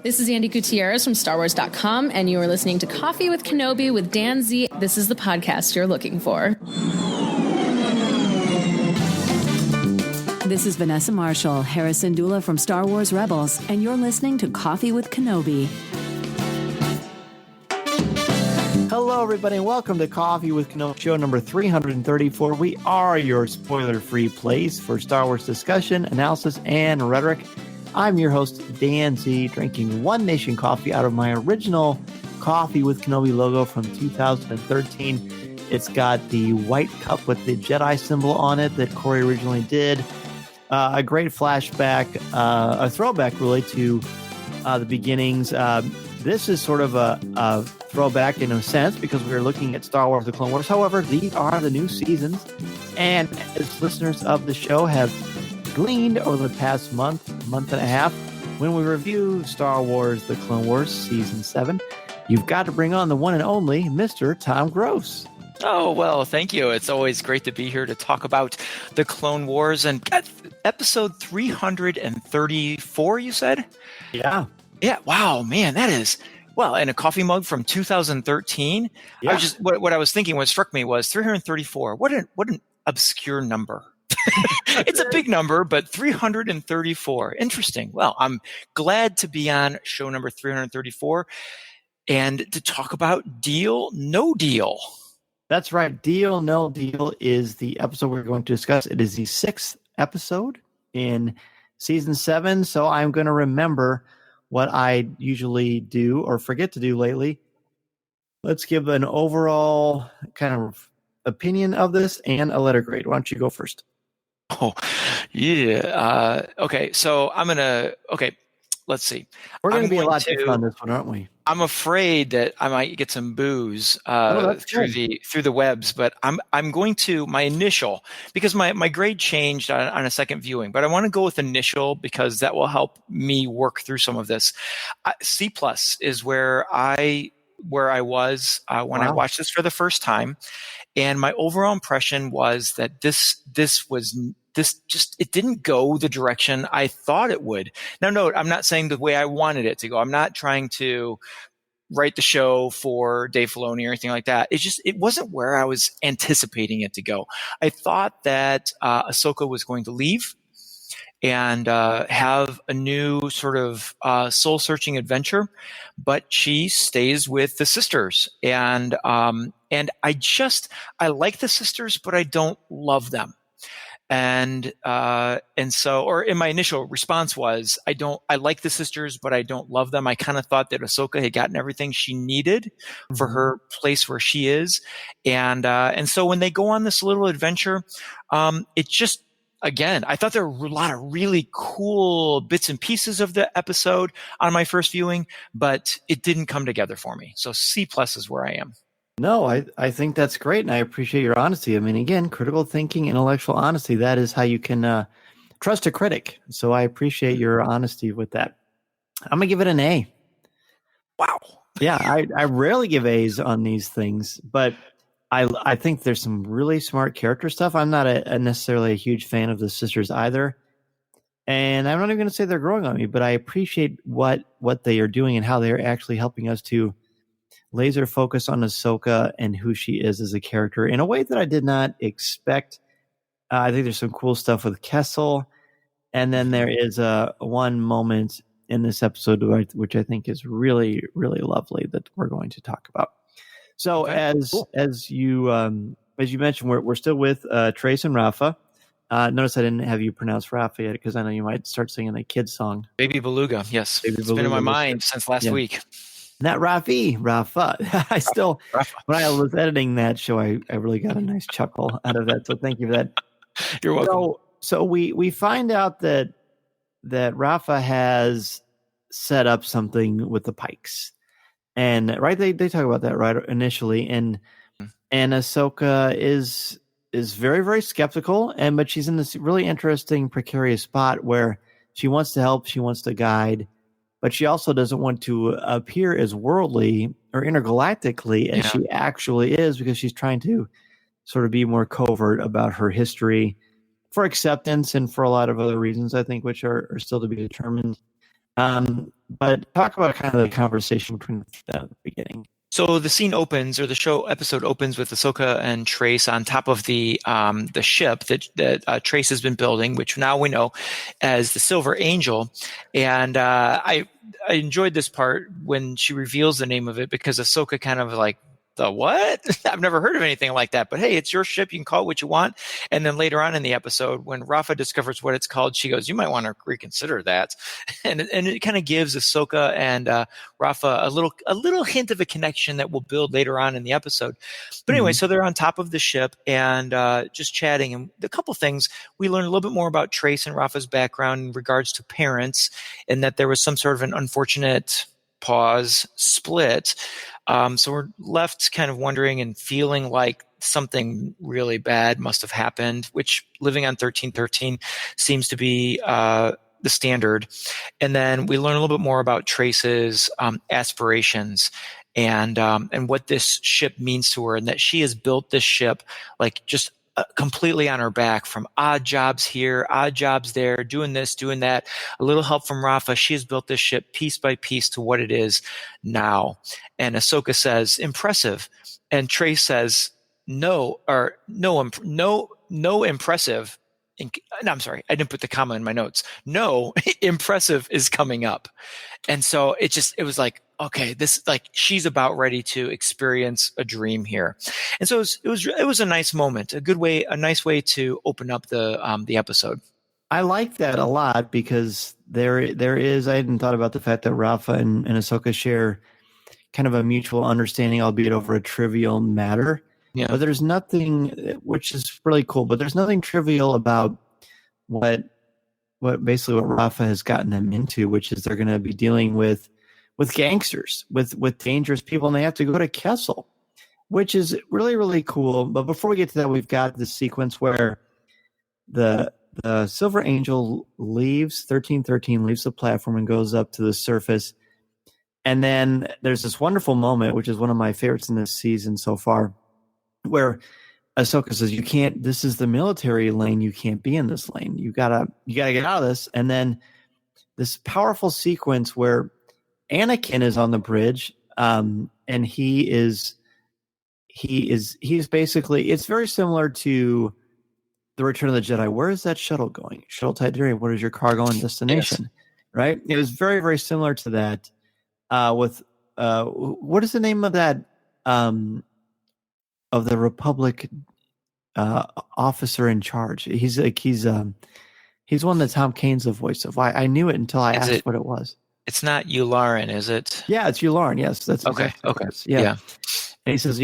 This is Andy Gutierrez from StarWars.com, and you are listening to Coffee with Kenobi with Dan Z. This is the podcast you're looking for. This is Vanessa Marshall, Harrison Dula from Star Wars Rebels, and you're listening to Coffee with Kenobi. Hello, everybody, and welcome to Coffee with Kenobi, show number 334. We are your spoiler-free place for Star Wars discussion, analysis, and rhetoric. I'm your host, Dan Z, drinking One Nation coffee out of my original Coffee with Kenobi logo from 2013. It's got the white cup with the Jedi symbol on it that Corey originally did. A great flashback, a throwback really to the beginnings. This is sort of a throwback in a sense because we're looking at Star Wars: The Clone Wars. However, these are the new seasons, and as listeners of the show have gleaned over the past month and a half, when we review Star Wars: The Clone Wars Season 7, you've got to bring on the one and only Mr. Tom Gross. Oh, well, thank you. It's always great to be here to talk about the Clone Wars and episode 334, you said? Yeah. Yeah. Wow, man, that is, well, and a coffee mug from 2013. Yeah. I was just, what I was thinking, what struck me was 334. What an obscure number. It's a big number, but 334. Interesting. Well, I'm glad to be on show number 334 and to talk about Deal, No Deal. That's right. Deal, No Deal is the episode we're going to discuss. It is the 6th episode in season 7. So I'm going to remember what I usually do or forget to do lately. Let's give an overall kind of opinion of this and a letter grade. Why don't you go first? Oh, yeah. Okay. So let's see. We're going to be a lot different on this one, aren't we? I'm afraid that I might get some booze through the webs, but I'm going to my initial, because my grade changed on a second viewing, but I want to go with initial because that will help me work through some of this. C+ is where I was when I watched this for the first time, and my overall impression was that this it didn't go the direction I thought it would. Now, note, I'm not saying the way I wanted it to go. I'm not trying to write the show for Dave Filoni or anything like that. It wasn't where I was anticipating it to go. I thought that Ahsoka was going to leave and have a new sort of soul-searching adventure, but she stays with the sisters. And I like the sisters, but I don't love them. And so, or in my initial response was, I like the sisters, but I don't love them. I kind of thought that Ahsoka had gotten everything she needed for her place where she is. And so when they go on this little adventure, it just, again, I thought there were a lot of really cool bits and pieces of the episode on my first viewing, but it didn't come together for me. So C+ is where I am. No, I think that's great, and I appreciate your honesty. I mean, again, critical thinking, intellectual honesty, that is how you can trust a critic. So I appreciate your honesty with that. I'm going to give it an A. Wow. Yeah, I rarely give A's on these things, but I think there's some really smart character stuff. I'm not necessarily a huge fan of the sisters either, and I'm not even going to say they're growing on me, but I appreciate what they are doing and how they're actually helping us to laser focus on Ahsoka and who she is as a character in a way that I did not expect. I think there's some cool stuff with Kessel. And then there is one moment in this episode which I think is really, really lovely that we're going to talk about. So as you mentioned, we're still with Trace and Rafa. Notice I didn't have you pronounce Rafa yet because I know you might start singing a kid's song. Baby Beluga, yes. It's been in my mind since last week. Not Rafa. I still, when I was editing that show, I really got a nice chuckle out of that. So thank you for that. You're welcome. So we find out that Rafa has set up something with the Pikes, and right they talk about that right initially, and Ahsoka is very, very skeptical, but she's in this really interesting precarious spot where she wants to help, she wants to guide. But she also doesn't want to appear as worldly or intergalactically as she actually is, because she's trying to sort of be more covert about her history for acceptance and for a lot of other reasons, I think, which are still to be determined. But talk about kind of the conversation between the beginning. So the scene opens, or the show episode opens, with Ahsoka and Trace on top of the ship that Trace has been building, which now we know as the Silver Angel. And I enjoyed this part when she reveals the name of it, because Ahsoka kind of like, the what? I've never heard of anything like that. But hey, it's your ship. You can call it what you want. And then later on in the episode, when Rafa discovers what it's called, she goes, "You might want to reconsider that." And it kind of gives Ahsoka and Rafa a little hint of a connection that will build later on in the episode. But anyway, so they're on top of the ship and just chatting. And a couple things, we learn a little bit more about Trace and Rafa's background in regards to parents, and that there was some sort of an unfortunate split. So we're left kind of wondering and feeling like something really bad must have happened, which living on 1313 seems to be the standard. And then we learn a little bit more about Trace's aspirations and what this ship means to her, and that she has built this ship like just completely on her back, from odd jobs here, odd jobs there, doing this, doing that, a little help from Rafa. She has built this ship piece by piece to what it is now. And Ahsoka says, "Impressive." And Trace says, no, impressive. No, I'm sorry. I didn't put the comma in my notes. No, impressive is coming up. And so it was like, okay, this, like, she's about ready to experience a dream here. And so it was a nice moment, a nice way to open up the episode. I like that a lot, because there is, I hadn't thought about the fact that Rafa and Ahsoka share kind of a mutual understanding, albeit over a trivial matter. Yeah. But there's nothing, which is really cool, but there's nothing trivial about what Rafa has gotten them into, which is they're going to be dealing with gangsters, with dangerous people, and they have to go to Kessel, which is really, really cool. But before we get to that, we've got this sequence where the Silver Angel leaves 1313, leaves the platform and goes up to the surface. And then there's this wonderful moment, which is one of my favorites in this season so far, where Ahsoka says, "You can't, this is the military lane. You can't be in this lane. You gotta get out of this." And then this powerful sequence where Anakin is on the bridge, and he's basically, it's very similar to the Return of the Jedi. Where is that shuttle going? Shuttle Tiberium. Where is your cargo and destination? Yes. Right? It was very, very similar to that. With what is the name of that of the Republic officer in charge? He's one that Tom Kane's the voice of. I knew it until I asked what it was. It's not Yularen, is it? Yeah, it's Yularen. Yes, that's okay. Exactly Okay. Yeah. And he says,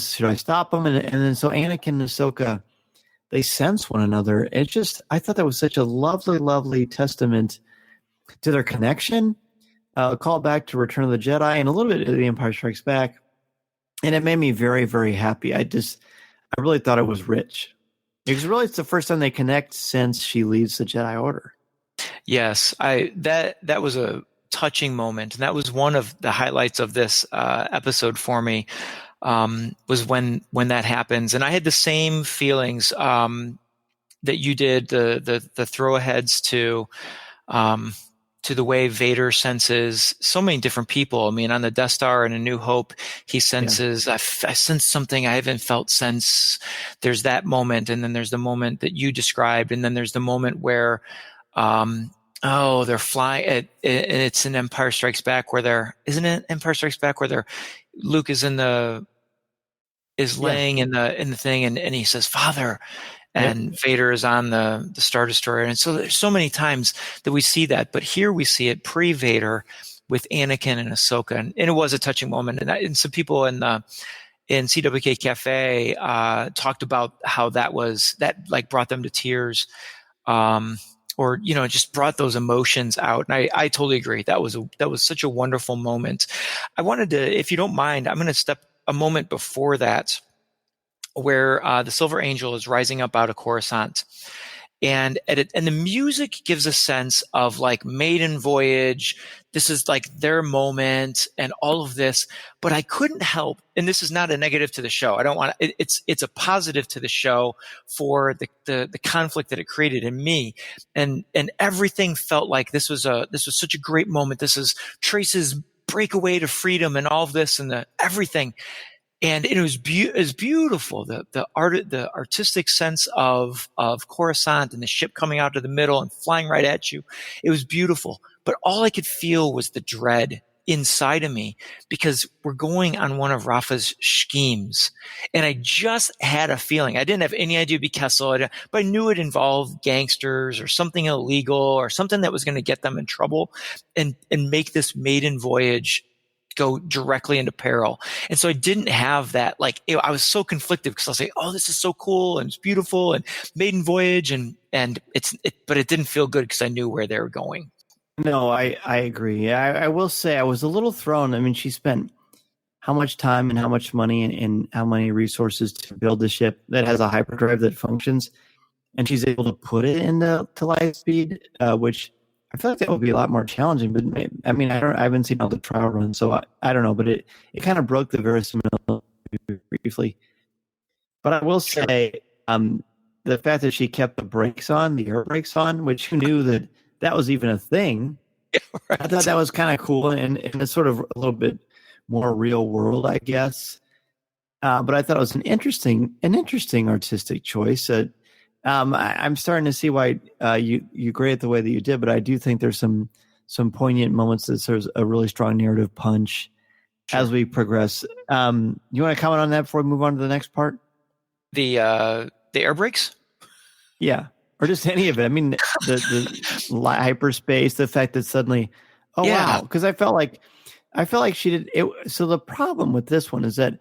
should I stop him? And then so Anakin and Ahsoka, they sense one another. I thought that was such a lovely, lovely testament to their connection. A call back to Return of the Jedi and a little bit of The Empire Strikes Back. And it made me very, very happy. I really thought it was rich. Because really it's the first time they connect since she leaves the Jedi Order. Yes, that was a touching moment, and that was one of the highlights of this episode for me. Was when that happens, and I had the same feelings that you did. The throw-aheads to the way Vader senses so many different people. I mean, on the Death Star in A New Hope, he senses, I sense something I haven't felt since. There's that moment, and then there's the moment that you described, and then there's the moment where they're flying. And it's in Empire Strikes Back where isn't it Empire Strikes Back where Luke is laying in the thing, and he says, "Father," and Vader is on the Star Destroyer. And so there's so many times that we see that, but here we see it pre-Vader with Anakin and Ahsoka, and it was a touching moment. And some people in CWK Cafe talked about how that like brought them to tears. Or just brought those emotions out, and I totally agree. That was such a wonderful moment. I wanted to, if you don't mind, I'm going to step a moment before that, where the Silver Angel is rising up out of Coruscant, and and the music gives a sense of like maiden voyage. This is like their moment and all of this, but I couldn't help, and this is not a negative to the show. I don't want to, it's a positive to the show for the conflict that it created in me. And everything felt like this was such a great moment. This is Trace's breakaway to freedom and all of this and everything. And it was beautiful. The artistic sense of Coruscant and the ship coming out of the middle and flying right at you. It was beautiful. But all I could feel was the dread inside of me because we're going on one of Rafa's schemes. And I just had a feeling. I didn't have any idea it'd be Kessel, but I knew it involved gangsters or something illegal or something that was going to get them in trouble and make this maiden voyage go directly into peril. And so I didn't have that, like, I was so conflicted because I was like, oh, this is so cool and it's beautiful and maiden voyage but it didn't feel good because I knew where they were going. No, I agree. I will say I was a little thrown. I mean, she spent how much time and how much money and how many resources to build a ship that has a hyperdrive that functions, and she's able to put it into light speed, which I feel like that would be a lot more challenging. But I mean, I haven't seen all the trial runs, so I don't know. But it kind of broke the verisimilitude briefly. But I will say the fact that she kept the air brakes on, which who knew that was even a thing. Yeah, right. I thought that was kind of cool and it's sort of a little bit more real world, I guess. But I thought it was an interesting artistic choice. I'm starting to see why you grade it the way that you did, but I do think there's some poignant moments that there's a really strong narrative punch as we progress. You want to comment on that before we move on to the next part? The air brakes? Yeah. Or just any of it. I mean, the hyperspace, the fact that suddenly, wow. Because I felt like she did it. So the problem with this one is that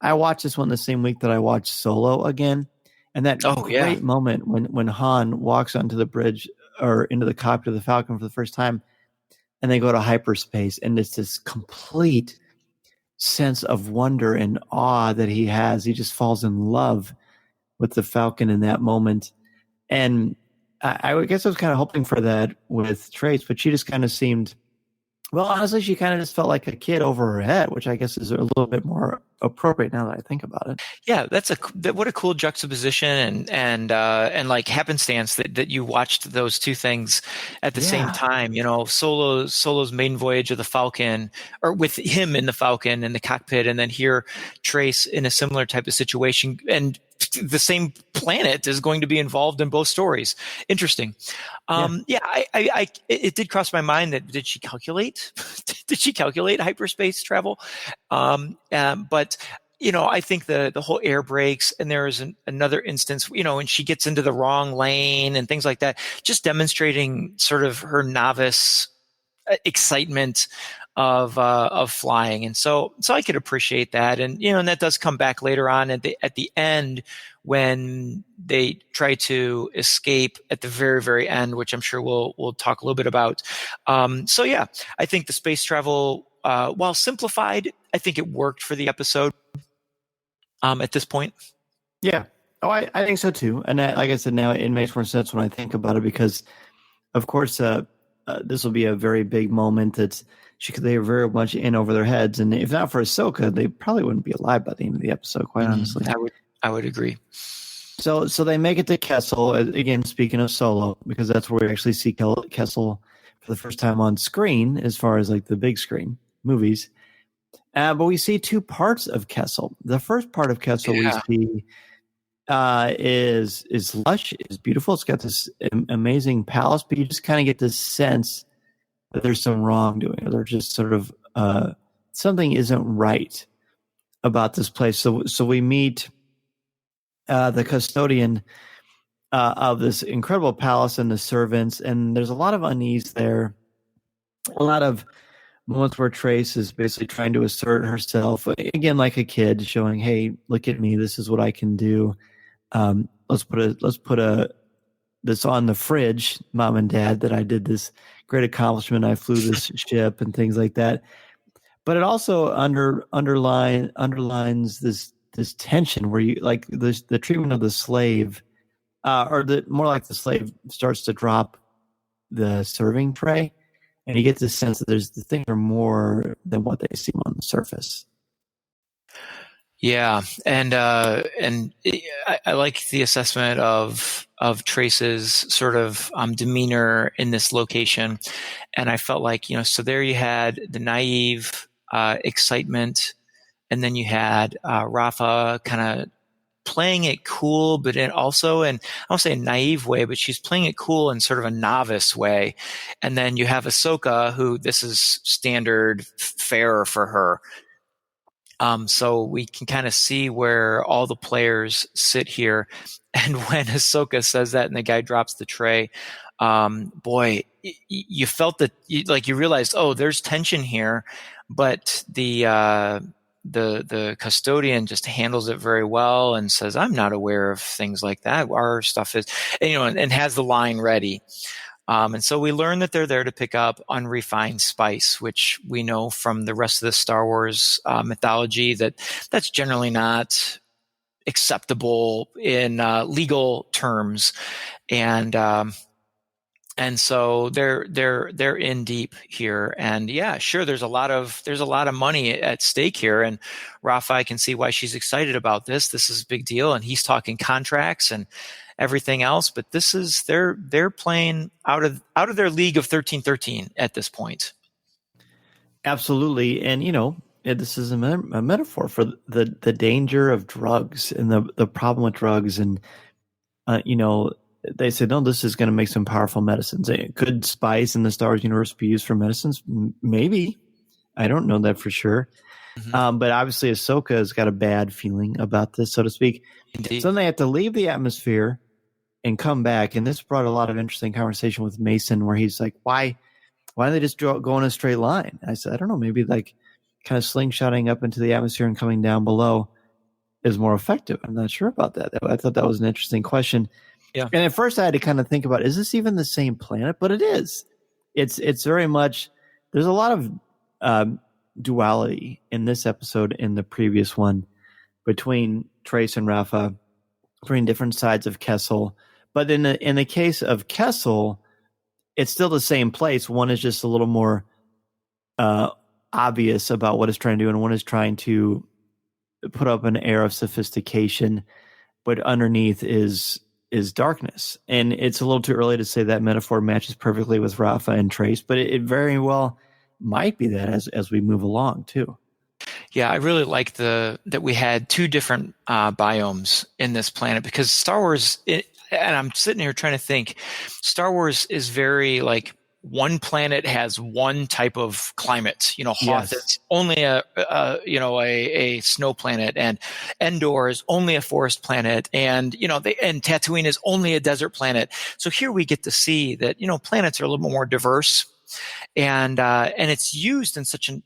I watched this one the same week that I watched Solo again. And that great moment when Han walks onto the bridge or into the cockpit of the Falcon for the first time, and they go to hyperspace, and it's this complete sense of wonder and awe that he has. He just falls in love with the Falcon in that moment. And I guess I was kind of hoping for that with Trace, but she just kind of seemed, well, honestly, she kind of just felt like a kid over her head, which I guess is a little bit more appropriate now that I think about it. Yeah, what a cool juxtaposition and like happenstance that you watched those two things at the same time. You know, Solo's maiden voyage of the Falcon, or with him in the Falcon in the cockpit, and then here Trace in a similar type of situation, and the same planet is going to be involved in both stories. Interesting. It did cross my mind that did she calculate hyperspace travel? But you know, I think the whole air brakes, and there is another instance, you know, when she gets into the wrong lane and things like that, just demonstrating sort of her novice excitement of flying. And so I could appreciate that. And, you know, and that does come back later on at the end when they try to escape at the very, very end, which I'm sure we'll talk a little bit about. So yeah, I think the space travel, while simplified, I think it worked for the episode at this point. Yeah. Oh, I think so too. And like I said, now it makes more sense when I think about it, because of course, this will be a very big moment they are very much in over their heads. And if not for Ahsoka, they probably wouldn't be alive by the end of the episode, quite honestly. I would agree. So they make it to Kessel, again, speaking of Solo, because that's where we actually see Kessel for the first time on screen, as far as like the big screen movies. But we see two parts of Kessel. The first part of Kessel we see is lush, is beautiful. It's got this amazing palace, but you just kind of get this sense that there's some wrongdoing, or there's just sort of something isn't right about this place. So we meet the custodian of this incredible palace and the servants, and there's a lot of unease there. A lot of moments where Trace is basically trying to assert herself, again, like a kid, showing, "Hey, look at me. This is what I can do. Let's put this on the fridge, Mom and Dad, that I did this great accomplishment. I flew this ship," and things like that. But it also underlines this tension where you, like, the treatment of the slave or the more like the slave starts to drop the serving tray, and you get the sense that the things are more than what they seem on the surface. Yeah, and I like the assessment of Trace's sort of demeanor in this location, and I felt like, so there you had the naive excitement, and then you had Rafa kind of playing it cool, but also in, I won't say a naive way, but she's playing it cool in sort of a novice way, and then you have Ahsoka, who this is standard fare for her. So we can kind of see where all the players sit here. And when Ahsoka says that and the guy drops the tray, boy, you felt that, you realized, oh, there's tension here, but the custodian just handles it very well and says, I'm not aware of things like that. Our stuff is, and has the line ready. And so we learn that they're there to pick up unrefined spice, which we know from the rest of the Star Wars mythology that's generally not acceptable in legal terms, and so they're in deep here. And yeah, sure, there's a lot of money at stake here, and Rafa, I can see why she's excited about this. This is a big deal, and he's talking contracts and everything else, but this is they're playing out of their league of 1313 at this point. Absolutely, and this is a metaphor for the danger of drugs and the problem with drugs, and they said, no, this is going to make some powerful medicines. Could spice in the Star Wars universe be used for medicines? Maybe. I don't know that for sure. Mm-hmm. But obviously Ahsoka has got a bad feeling about this, so to speak. Indeed. So then they have to leave the atmosphere and come back. And this brought a lot of interesting conversation with Mason, where he's like, why don't they just go in a straight line? And I said, I don't know, maybe like kind of slingshotting up into the atmosphere and coming down below is more effective. I'm not sure about that. I thought that was an interesting question. Yeah. And at first I had to kind of think about, is this even the same planet? But it is. It's very much, there's a lot of duality in this episode and the previous one between Trace and Rafa, between different sides of Kessel. But in the case of Kessel, it's still the same place. One is just a little more obvious about what it's trying to do, and one is trying to put up an air of sophistication, but underneath is darkness. And it's a little too early to say that metaphor matches perfectly with Rafa and Trace, but it very well might be that as we move along too. Yeah, I really like that we had two different biomes in this planet, because Star Wars, and I'm sitting here trying to think, Star Wars is very like, one planet has one type of climate, Hoth yes. is only a snow planet, and Endor is only a forest planet, and and Tatooine is only a desert planet. So here we get to see that planets are a little more diverse, and it's used in such an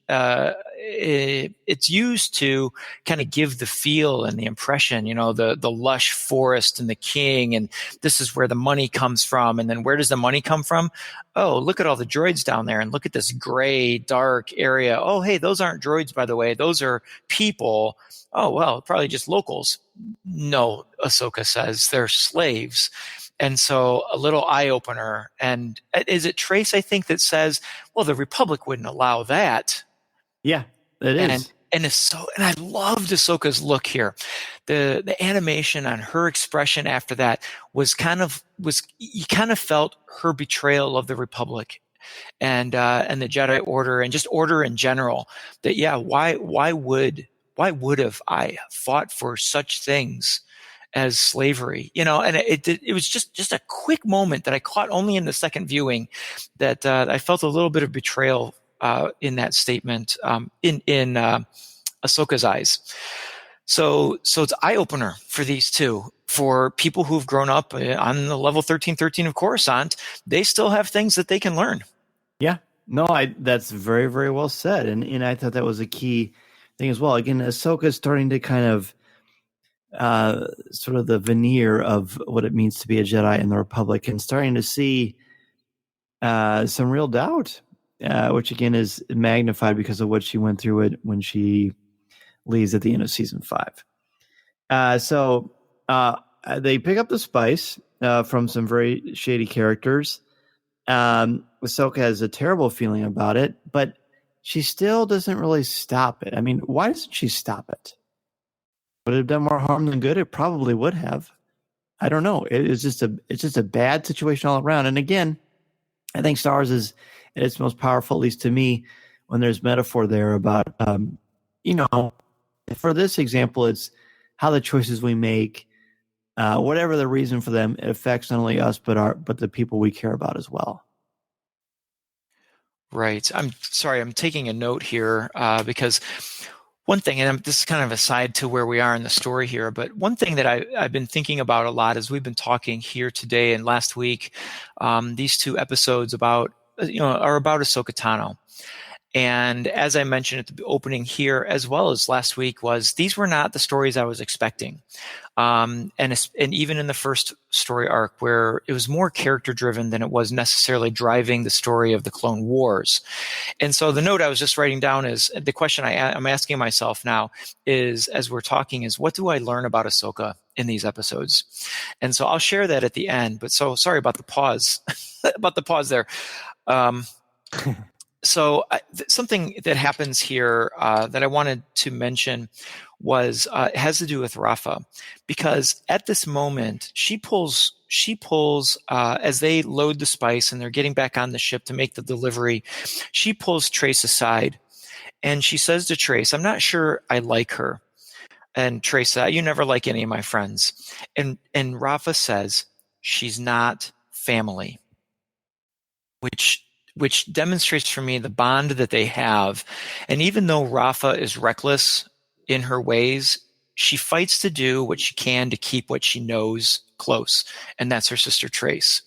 it's used to kind of give the feel and the impression, the lush forest and the king, and this is where the money comes from. And then where does the money come from? Oh, look at all the droids down there, and look at this gray, dark area. Oh, hey, those aren't droids, by the way. Those are people. Oh, well, probably just locals. No, Ahsoka says they're slaves. And so a little eye-opener. And is it Trace, I think, that says, well, the Republic wouldn't allow that. Yeah, it is. And I loved Ahsoka's look here. The animation on her expression after that was you kind of felt her betrayal of the Republic and the Jedi Order, and just order in general. That, yeah, why would have I fought for such things as slavery? And it was just a quick moment that I caught only in the second viewing, that I felt a little bit of betrayal in that statement in Ahsoka's eyes. So it's eye opener for these two. For people who've grown up on the level 1313 of Coruscant, they still have things that they can learn. Yeah, no, that's very, very well said, and I thought that was a key thing as well. Again, Ahsoka's starting to kind of sort of the veneer of what it means to be a Jedi in the Republic, and starting to see some real doubt, which again is magnified because of what she went through when she leaves at the end of season 5. So they pick up the spice from some very shady characters. Ahsoka has a terrible feeling about it, but she still doesn't really stop it. I mean, why doesn't she stop it? Would it have done more harm than good? It probably would have. I don't know. It's just a bad situation all around. And again, I think Star Wars is at its most powerful, at least to me, when there's metaphor there about, for this example, it's how the choices we make, whatever the reason for them, it affects not only us but the people we care about as well. Right. I'm sorry. I'm taking a note here because one thing, and this is kind of a side to where we are in the story here, but one thing that I've been thinking about a lot as we've been talking here today and last week, these two episodes are about Ahsoka Tano. And as I mentioned at the opening here, as well as last week, these were not the stories I was expecting. And even in the first story arc, where it was more character driven than it was necessarily driving the story of the Clone Wars. And so the note I was just writing down is the question I'm asking myself now is, as we're talking, is what do I learn about Ahsoka in these episodes? And so I'll share that at the end. But so sorry about the pause, there. So something that happens here that I wanted to mention was has to do with Rafa, because at this moment she pulls as they load the spice and they're getting back on the ship to make the delivery. She pulls Trace aside and she says to Trace, "I'm not sure I like her." And Trace said, "You never like any of my friends." And Rafa says, "She's not family," which demonstrates for me the bond that they have. And even though Rafa is reckless in her ways, she fights to do what she can to keep what she knows close, and that's her sister Trace.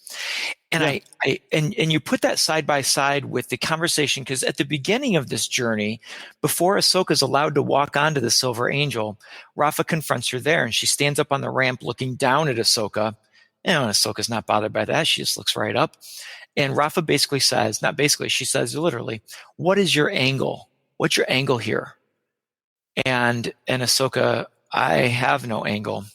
And yeah. And you put that side by side with the conversation, because at the beginning of this journey, before Ahsoka's allowed to walk onto the Silver Angel, Rafa confronts her there, and she stands up on the ramp looking down at Ahsoka. And Ahsoka's not bothered by that. She just looks right up. And Rafa basically says, she says literally, "What is your angle? What's your angle here?" And Ahsoka, "I have no angle."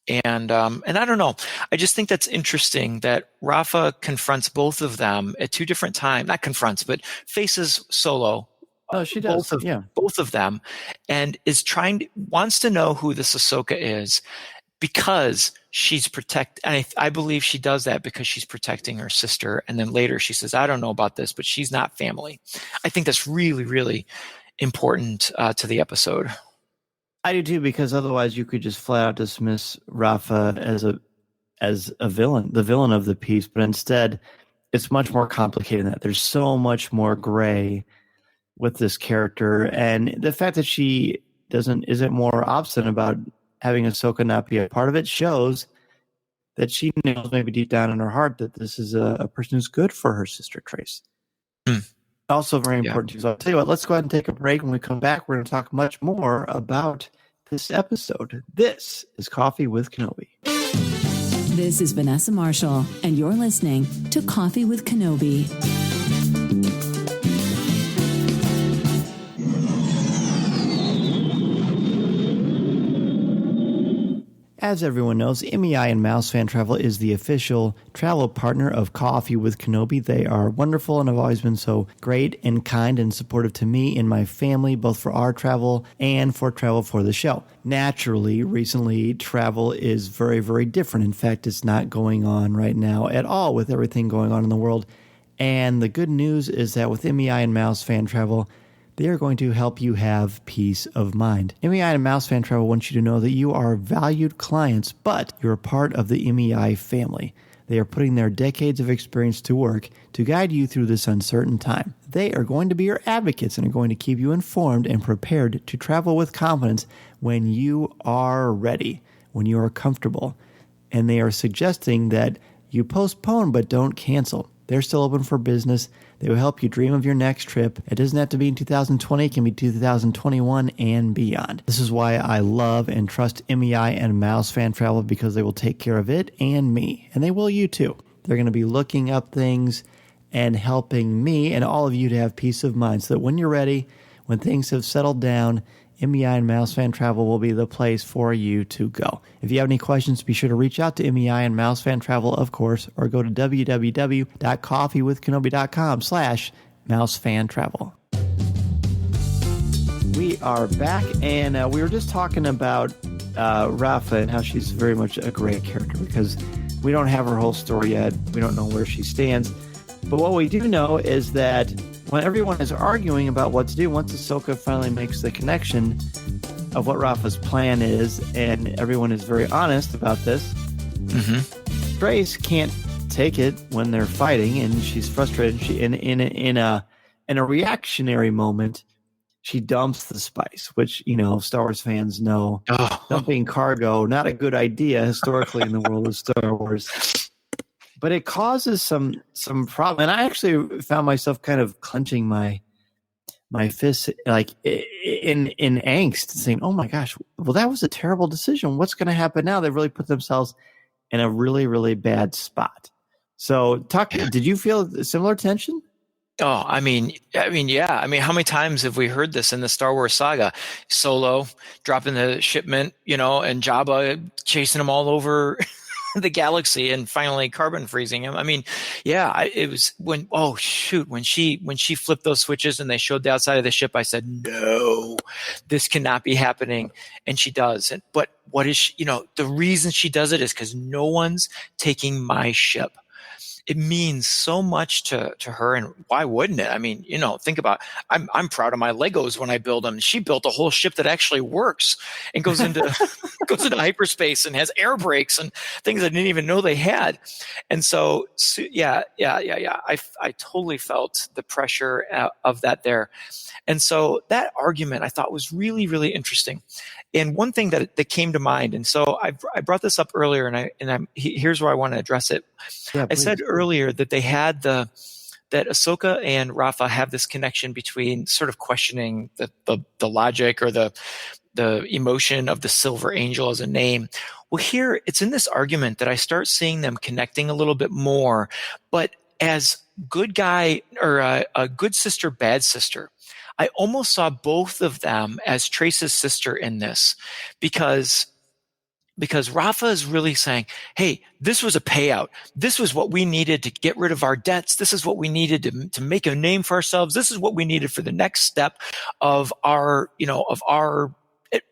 And I don't know. I just think that's interesting that Rafa confronts both of them at two different times. Not confronts, but faces Solo. Oh, she does. Both of them, and wants to know who this Ahsoka is, because she's and I believe she does that because she's protecting her sister. And then later she says, "I don't know about this, but she's not family." I think that's really, really important to the episode. I do too, because otherwise you could just flat out dismiss Rafa as a villain, the villain of the piece. But instead, it's much more complicated than that. There's so much more gray with this character, and the fact that she isn't more obstinate about having Ahsoka not be a part of it shows that she knows maybe deep down in her heart that this is a person who's good for her sister Trace. Also very important too. So I'll tell you what, let's go ahead and take a break. When we come back, we're going to talk much more about this episode. This is Coffee with Kenobi. This is Vanessa Marshall, and you're listening to Coffee with Kenobi. As everyone knows, MEI and Mouse Fan Travel is the official travel partner of Coffee with Kenobi. They are wonderful and have always been so great and kind and supportive to me and my family, both for our travel and for travel for the show. Naturally, recently, travel is very, very different. In fact, it's not going on right now at all with everything going on in the world. And the good news is that with MEI and Mouse Fan Travel, they are going to help you have peace of mind. MEI and Mouse Fan Travel wants you to know that you are valued clients, but you're a part of the MEI family. They are putting their decades of experience to work to guide you through this uncertain time. They are going to be your advocates and are going to keep you informed and prepared to travel with confidence when you are ready, when you are comfortable. And they are suggesting that you postpone but don't cancel. They're still open for business. They will help you dream of your next trip. It doesn't have to be in 2020. It can be 2021 and beyond. This is why I love and trust MEI and Mouse Fan Travel, because they will take care of it and me. And they will you too. They're going to be looking up things and helping me and all of you to have peace of mind so that when you're ready, when things have settled down, MEI and Mouse Fan Travel will be the place for you to go. If you have any questions, be sure to reach out to MEI and Mouse Fan Travel, of course, or go to www.coffeewithkenobi.com/mousefan-travel. We are back, and we were just talking about Rafa and how she's very much a great character because we don't have her whole story yet. We don't know where she stands. But what we do know is that when everyone is arguing about what to do, once Ahsoka finally makes the connection of what Rafa's plan is, and everyone is very honest about this, Trace can't take it when they're fighting, and she's frustrated. She in a reactionary moment, she dumps the spice, which, Star Wars fans know, dumping cargo, not a good idea historically in the world of Star Wars. But it causes some problem. And I actually found myself kind of clenching my fists, like in angst, saying, oh my gosh, well, that was a terrible decision. What's going to happen now? They've really put themselves in a really, really bad spot. So did you feel similar tension? Oh, I mean, yeah. I mean, how many times have we heard this in the Star Wars saga? Solo dropping the shipment, and Jabba chasing him all over the galaxy and finally carbon freezing him. I mean, yeah, it was when she flipped those switches and they showed the outside of the ship, I said, no, this cannot be happening. And she does. But what is she, the reason she does it is because no one's taking my ship. It means so much to her, and why wouldn't it? I mean, think about I'm proud of my Legos when I build them. She built a whole ship that actually works and goes into hyperspace and has air brakes and things I didn't even know they had. And so yeah. I totally felt the pressure of that there. And so that argument I thought was really, really interesting. And one thing that came to mind, and so I brought this up earlier, and here's where I want to address it. Yeah, I said earlier that they had that Ahsoka and Rafa have this connection between sort of questioning the logic or the emotion of the Silver Angel as a name. Well, here it's in this argument that I start seeing them connecting a little bit more, but as good guy or a good sister, bad sister. I almost saw both of them as Trace's sister in this because Rafa is really saying, hey, this was a payout. This was what we needed to get rid of our debts. This is what we needed to make a name for ourselves. This is what we needed for the next step of our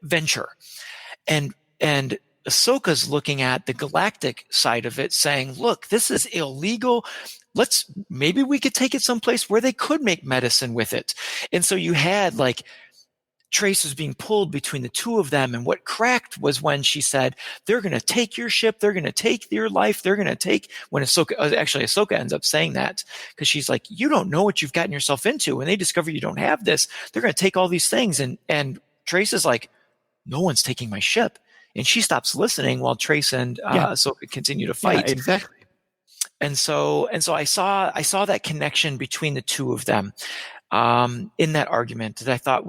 venture. And Ahsoka's looking at the galactic side of it saying, look, this is illegal. Maybe we could take it someplace where they could make medicine with it. And so you had Trace was being pulled between the two of them. And what cracked was when she said, they're going to take your ship. They're going to take your life. They're going to take, when Ahsoka ends up saying that because she's like, you don't know what you've gotten yourself into. When they discover you don't have this, they're going to take all these things. And Trace is like, no one's taking my ship. And she stops listening while Trace and Ahsoka continue to fight. Yeah, exactly. And so I saw that connection between the two of them in that argument that I thought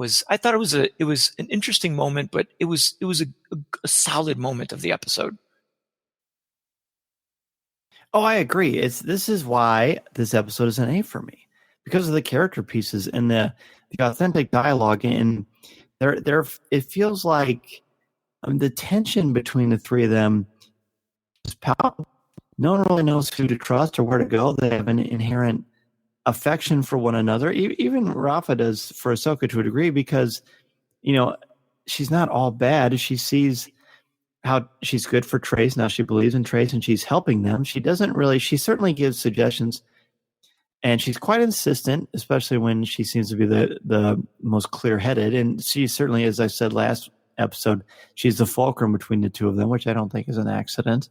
it was an interesting moment, but it was a solid moment of the episode. Oh, I agree. This is why this episode is an A for me, because of the character pieces and the authentic dialogue, and there it feels like the tension between the three of them is powerful. No one really knows who to trust or where to go. They have an inherent affection for one another. Even Rafa does for Ahsoka to a degree because, she's not all bad. She sees how she's good for Trace. Now she believes in Trace and she's helping them. She certainly gives suggestions, and she's quite insistent, especially when she seems to be the most clear-headed. And she certainly, as I said last episode, she's the fulcrum between the two of them, which I don't think is an accident.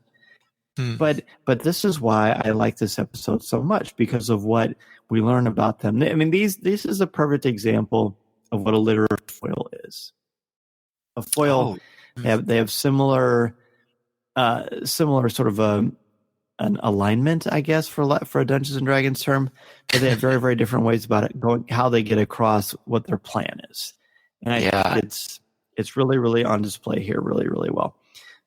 But this is why I like this episode so much, because of what we learn about them. I mean, this is a perfect example of what a literary foil is. A foil, they have similar sort of an alignment, I guess, for a Dungeons and Dragons term, but they have very, very different ways about it, how they get across what their plan is. And I think it's really, really on display here, really, really well.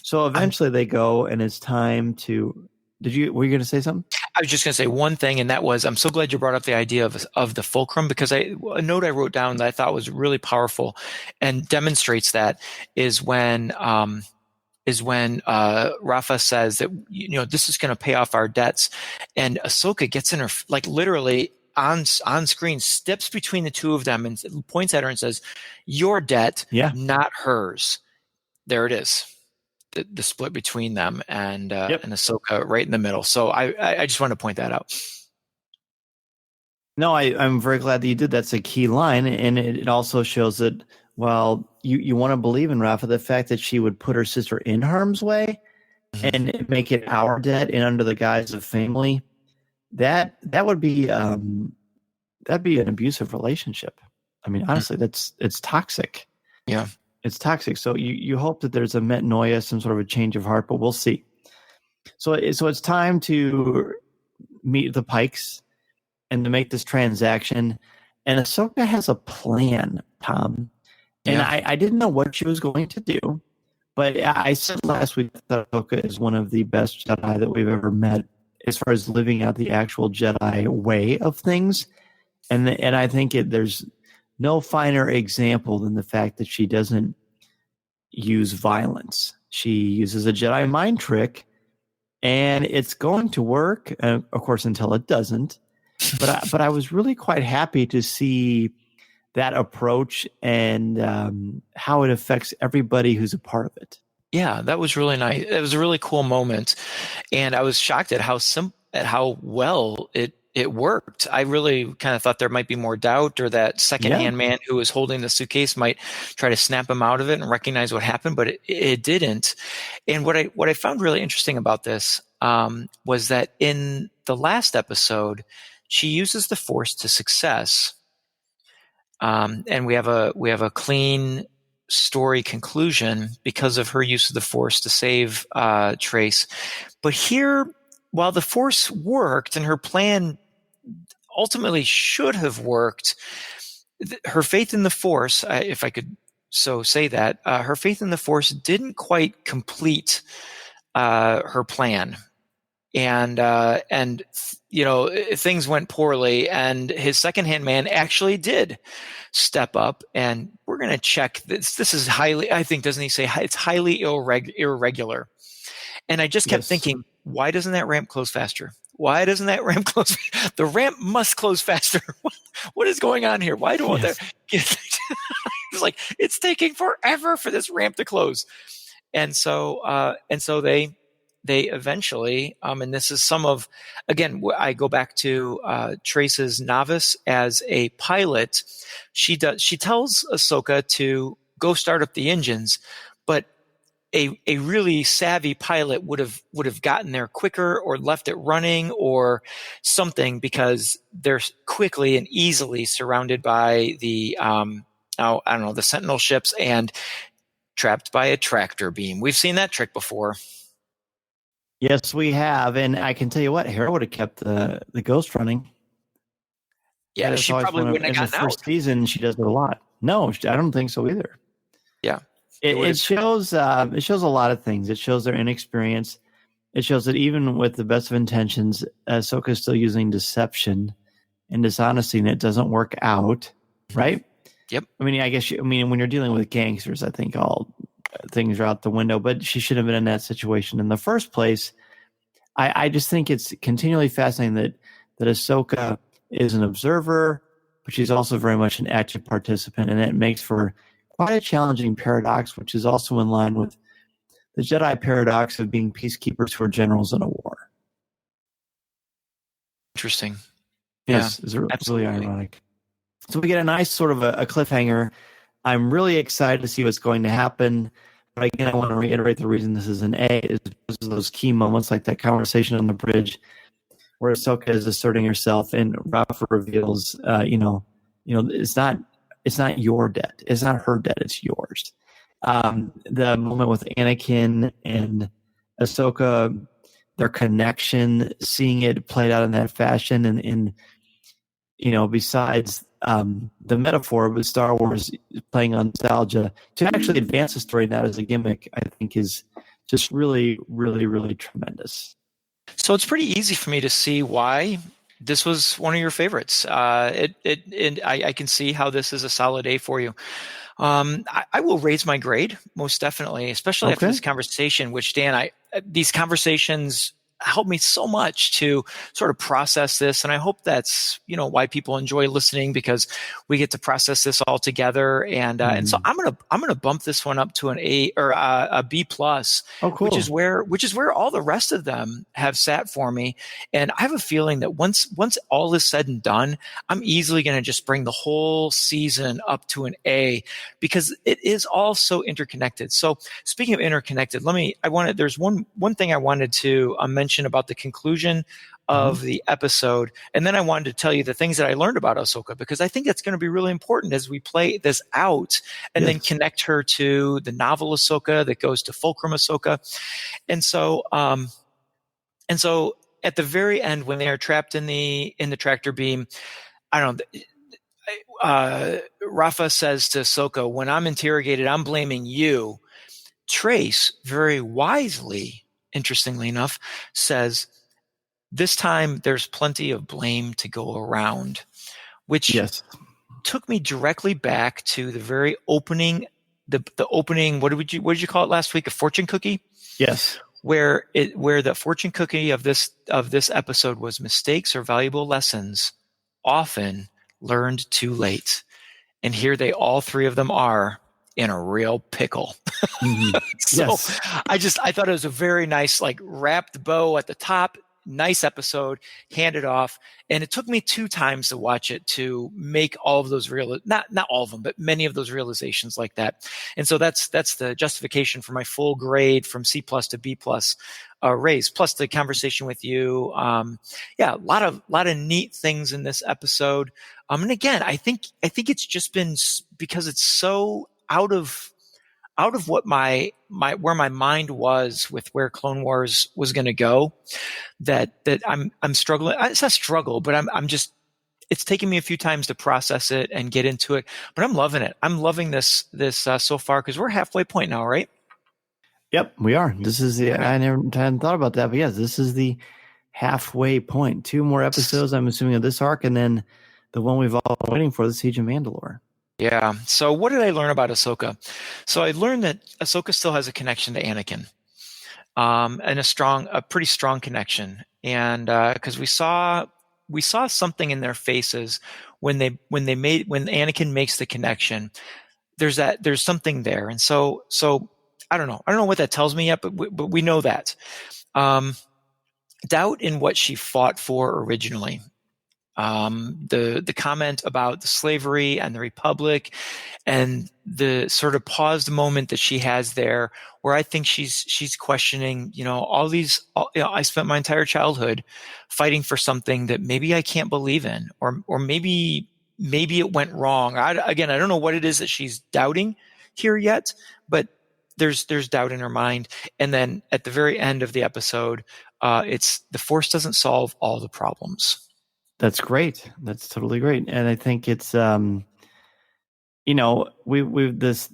So eventually they go, and it's time to Were you going to say something? I was just going to say one thing, and that was, I'm so glad you brought up the idea of the fulcrum, because a note I wrote down that I thought was really powerful and demonstrates that is when Rafa says that, this is going to pay off our debts, and Ahsoka gets in her, like literally on screen, steps between the two of them and points at her and says, "Your debt, not hers." There it is. The split between them and Ahsoka right in the middle. So I just want to point that out. No, I'm very glad that you did. That's a key line. And it also shows that, well, you want to believe in Rafa, the fact that she would put her sister in harm's way and make it our debt and under the guise of family, that would be that'd be an abusive relationship. I mean, honestly, it's toxic. Yeah. It's toxic. So you hope that there's a metanoia, some sort of a change of heart, but we'll see. So it's time to meet the Pikes and to make this transaction. And Ahsoka has a plan, Tom. And I didn't know what she was going to do, but I said last week that Ahsoka is one of the best Jedi that we've ever met as far as living out the actual Jedi way of things. And I think there's no finer example than the fact that she doesn't use violence. She uses a Jedi mind trick, and it's going to work, of course, until it doesn't. But I was really quite happy to see that approach and how it affects everybody who's a part of it. Yeah, that was really nice. It was a really cool moment, and I was shocked at how well it worked. I really kind of thought there might be more doubt, or that second-hand man who was holding the suitcase might try to snap him out of it and recognize what happened, but it didn't. And what I found really interesting about this was that in the last episode, she uses the Force to success, and we have a clean story conclusion because of her use of the Force to save Trace. But here, while the Force worked and her plan ultimately should have worked, her faith in the Force, if I could so say that, her faith in the Force didn't quite complete her plan. And things went poorly, and his second-hand man actually did step up. And we're going to check this. This is highly, I think, doesn't he say it's highly irregular? And I just kept thinking, why doesn't that ramp close faster? Why doesn't that ramp close? The ramp must close faster. What is going on here? Why don't that? It's like, it's taking forever for this ramp to close. And so they eventually, and this is some of, again, I go back to Trace's novice as a pilot. She tells Ahsoka to go start up the engines, but a really savvy pilot would have gotten there quicker or left it running or something, because they're quickly and easily surrounded by the the Sentinel ships and trapped by a tractor beam. We've seen that trick before. Yes, we have, and I can tell you what, Hera would have kept the Ghost running. Yeah, she probably wouldn't have gotten out. In the first season, she does it a lot. No, I don't think so either. Yeah. It shows a lot of things. It shows their inexperience. It shows that even with the best of intentions, Ahsoka is still using deception and dishonesty, and it doesn't work out, right? Yep. I mean, when you're dealing with gangsters, I think all things are out the window. But she should have been in that situation in the first place. I just think it's continually fascinating that Ahsoka is an observer, but she's also very much an active participant, and it makes for quite a challenging paradox, which is also in line with the Jedi paradox of being peacekeepers who are generals in a war. Interesting. Yes, yeah, it's really ironic. So we get a nice sort of a cliffhanger. I'm really excited to see what's going to happen. But again, I want to reiterate the reason this is an A is because of those key moments like that conversation on the bridge where Ahsoka is asserting herself and Rafa reveals, it's not your debt. It's not her debt. It's yours. The moment with Anakin and Ahsoka, their connection, seeing it played out in that fashion, and besides the metaphor of Star Wars playing on nostalgia, to actually advance the story, that as a gimmick, I think is just really, really, really tremendous. So it's pretty easy for me to see why this was one of your favorites. I can see how this is a solid A for you. I will raise my grade, most definitely, especially after this conversation, which, Dan, these conversations help me so much to sort of process this. And I hope that's, why people enjoy listening, because we get to process this all together. And so I'm going to bump this one up to an A or a B plus, which is where all the rest of them have sat for me. And I have a feeling that once all is said and done, I'm easily going to just bring the whole season up to an A, because it is all so interconnected. So speaking of interconnected, there's one thing I wanted to mention about the conclusion of the episode. And then I wanted to tell you the things that I learned about Ahsoka, because I think that's going to be really important as we play this out and then connect her to the novel Ahsoka that goes to Fulcrum Ahsoka. And so at the very end, when they are trapped in the tractor beam, I don't know, Rafa says to Ahsoka, "When I'm interrogated, I'm blaming you." Trace very wisely, interestingly enough, says, "This time there's plenty of blame to go around," which took me directly back to the very opening, the opening. What did you call it last week? A fortune cookie? Yes. Where the fortune cookie of this episode was, mistakes are valuable lessons, often learned too late. And here all three of them are in a real pickle. So I thought it was a very nice, wrapped bow at the top. Nice episode, handed off. And it took me 2 times to watch it to make all of those not all of them, but many of those realizations like that. And so that's the justification for my full grade from C plus to B plus raise, plus the conversation with you. A lot of neat things in this episode. And again, I think it's just been because it's so out of what where my mind was with where Clone Wars was going to go, that I'm struggling. It's not struggle, but I'm just, it's taken me a few times to process it and get into it, but I'm loving it. I'm loving this so far, because we're halfway point now, right? Yep, we are. This is I hadn't thought about that, but yes, this is the halfway point. 2 more episodes, I'm assuming, of this arc, and then the one we've all been waiting for, the Siege of Mandalore. Yeah. So what did I learn about Ahsoka? So I learned that Ahsoka still has a connection to Anakin, and a pretty strong connection. And because we saw something in their faces when Anakin makes the connection. There's something there, and so I don't know what that tells me yet, but we know that doubt in what she fought for originally. The comment about the slavery and the Republic, and the sort of paused moment that she has there, where I think she's questioning, I spent my entire childhood fighting for something that maybe I can't believe in, or maybe it went wrong. I don't know what it is that she's doubting here yet, but there's doubt in her mind. And then at the very end of the episode, it's the Force doesn't solve all the problems. That's great. That's totally great. And I think it's, this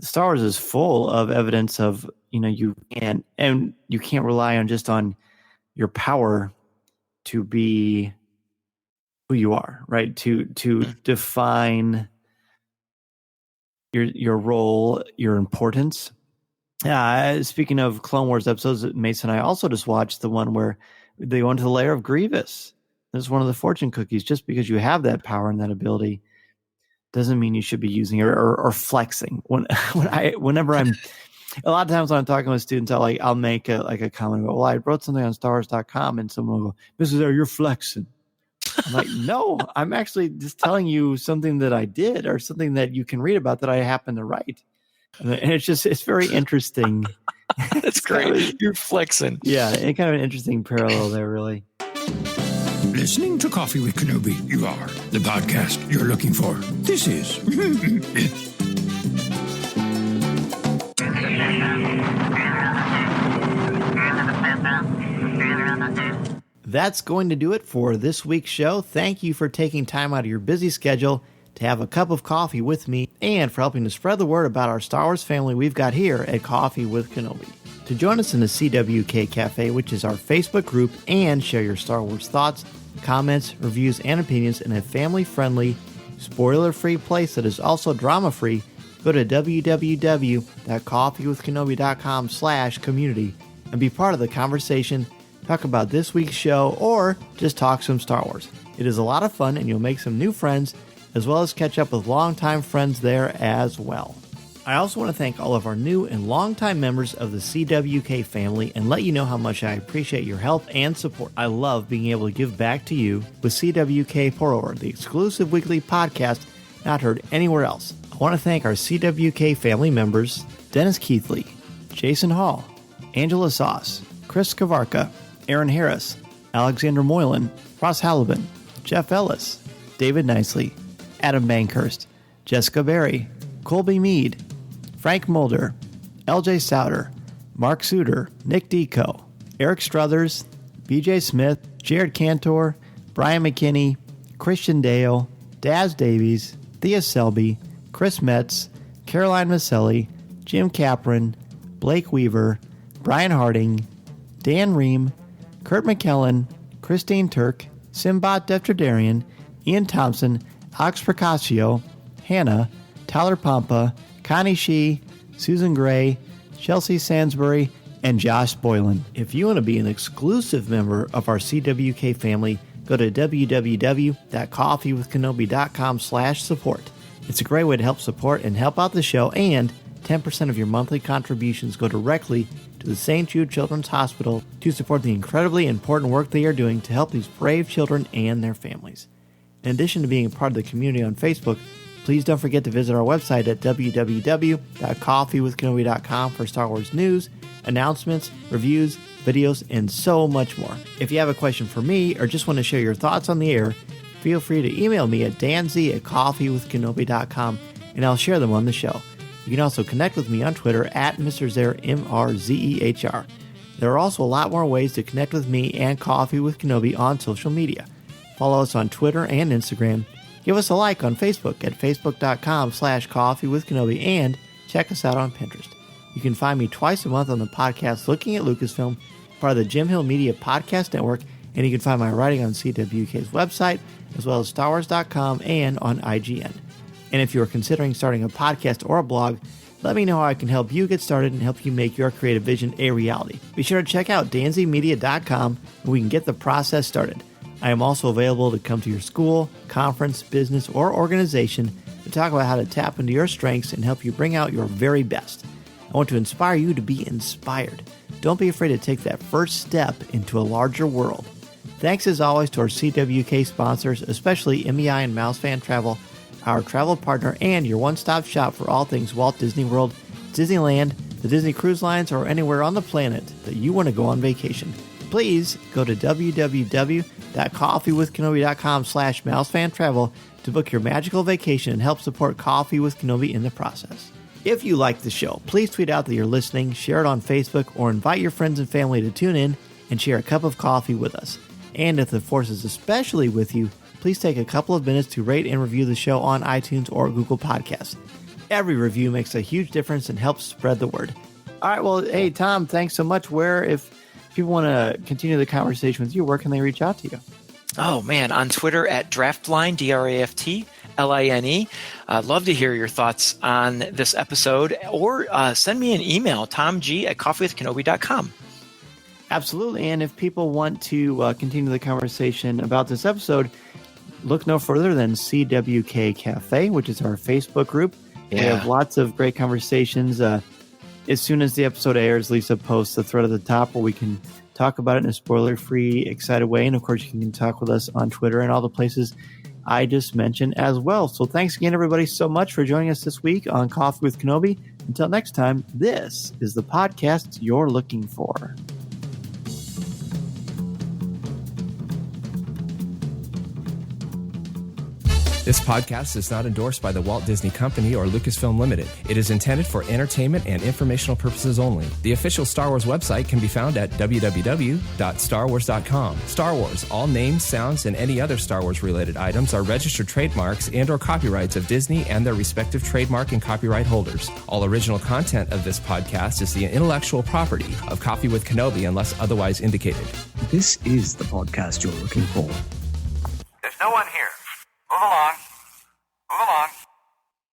Star Wars is full of evidence of, you can't rely on your power to be who you are, right? To define your role, your importance. Speaking of Clone Wars episodes, Mason and I also just watched the one where they went to the lair of Grievous. It's one of the fortune cookies. Just because you have that power and that ability doesn't mean you should be using it or flexing. Whenever I'm, a lot of times when I'm talking with students, I'll make a comment about, well, I wrote something on StarWars.com, and someone will go, "Mrs. O, you're flexing." I'm like, no, I'm actually just telling you something that I did, or something that you can read about that I happen to write. And it's very interesting. That's great. You're flexing. Yeah, and kind of an interesting parallel there, really. Listening to Coffee with Kenobi, you are the podcast you're looking for. This is. That's going to do it for this week's show. Thank you for taking time out of your busy schedule to have a cup of coffee with me, and for helping to spread the word about our Star Wars family we've got here at Coffee with Kenobi. to join us in the CWK Cafe, which is our Facebook group, and share your Star Wars thoughts, comments, reviews, and opinions in a family-friendly, spoiler-free place that is also drama-free, go to www.coffeewithkenobi.com/community and be part of the conversation, talk about this week's show, or just talk some Star Wars. It is a lot of fun, and you'll make some new friends, as well as catch up with longtime friends there as well. I also want to thank all of our new and longtime members of the CWK family and let you know how much I appreciate your help and support. I love being able to give back to you with CWK Pour-Over, the exclusive weekly podcast not heard anywhere else. I want to thank our CWK family members, Dennis Keithley, Jason Hall, Angela Sauce, Chris Kavarka, Aaron Harris, Alexander Moylan, Ross Halliban, Jeff Ellis, David Nicely, Adam Bankhurst, Jessica Berry, Colby Mead, Frank Mulder, LJ Souter, Mark Suter, Nick Deco, Eric Struthers, BJ Smith, Jared Cantor, Brian McKinney, Christian Dale, Daz Davies, Thea Selby, Chris Metz, Caroline Maselli, Jim Capron, Blake Weaver, Brian Harding, Dan Ream, Kurt McKellen, Christine Turk, Simbot Defterdarian, Ian Thompson, Alex Procasio, Hannah, Tyler Pompa, Connie Shee, Susan Gray, Chelsea Sansbury, and Josh Boylan. If you want to be an exclusive member of our CWK family, go to www.coffeewithkenobi.com/support. It's a great way to help support and help out the show, and 10% of your monthly contributions go directly to the St. Jude Children's Hospital to support the incredibly important work they are doing to help these brave children and their families. In addition to being a part of the community on Facebook, please don't forget to visit our website at www.coffeewithkenobi.com for Star Wars news, announcements, reviews, videos, and so much more. If you have a question for me or just want to share your thoughts on the air, feel free to email me at danz@coffeewithkenobi.com and I'll share them on the show. You can also connect with me on Twitter at Mr. Zer, MRZEHR. There are also a lot more ways to connect with me and Coffee with Kenobi on social media. Follow us on Twitter and Instagram. Give us a like on Facebook at facebook.com/coffeewithkenobi and check us out on Pinterest. You can find me twice a month on the podcast Looking at Lucasfilm, part of the Jim Hill Media Podcast Network, and you can find my writing on CWK's website, as well as StarWars.com and on IGN. And if you are considering starting a podcast or a blog, let me know how I can help you get started and help you make your creative vision a reality. Be sure to check out danzymedia.com and we can get the process started. I am also available to come to your school, conference, business, or organization to talk about how to tap into your strengths and help you bring out your very best. I want to inspire you to be inspired. Don't be afraid to take that first step into a larger world. Thanks as always to our CWK sponsors, especially MEI and Mouse Fan Travel, our travel partner and your one-stop shop for all things Walt Disney World, Disneyland, the Disney Cruise Lines, or anywhere on the planet that you want to go on vacation. Please go to www.coffeewithkenobi.com/mousefantravel to book your magical vacation and help support Coffee with Kenobi in the process. If you like the show, please tweet out that you're listening, share it on Facebook, or invite your friends and family to tune in and share a cup of coffee with us. And if the force is especially with you, please take a couple of minutes to rate and review the show on iTunes or Google Podcasts. Every review makes a huge difference and helps spread the word. All right, well, hey, Tom, thanks so much. If people want to continue the conversation with you, where can they reach out to you? Oh, man, on Twitter at Draftline, DRAFTLINE. I'd love to hear your thoughts on this episode, or send me an email, tomg@coffeewithkenobi.com. Absolutely, and if people want to continue the conversation about this episode, look no further than CWK Cafe, which is our Facebook group. Yeah. We have lots of great conversations. As soon as the episode airs, Lisa posts the thread at the top where we can talk about it in a spoiler-free, excited way. And, of course, you can talk with us on Twitter and all the places I just mentioned as well. So thanks again, everybody, so much for joining us this week on Coffee with Kenobi. Until next time, this is the podcast you're looking for. This podcast is not endorsed by the Walt Disney Company or Lucasfilm Limited. It is intended for entertainment and informational purposes only. The official Star Wars website can be found at www.starwars.com. Star Wars, all names, sounds, and any other Star Wars-related items are registered trademarks and or copyrights of Disney and their respective trademark and copyright holders. All original content of this podcast is the intellectual property of Coffee with Kenobi unless otherwise indicated. This is the podcast you're looking for. There's no one here. Move along. Move along.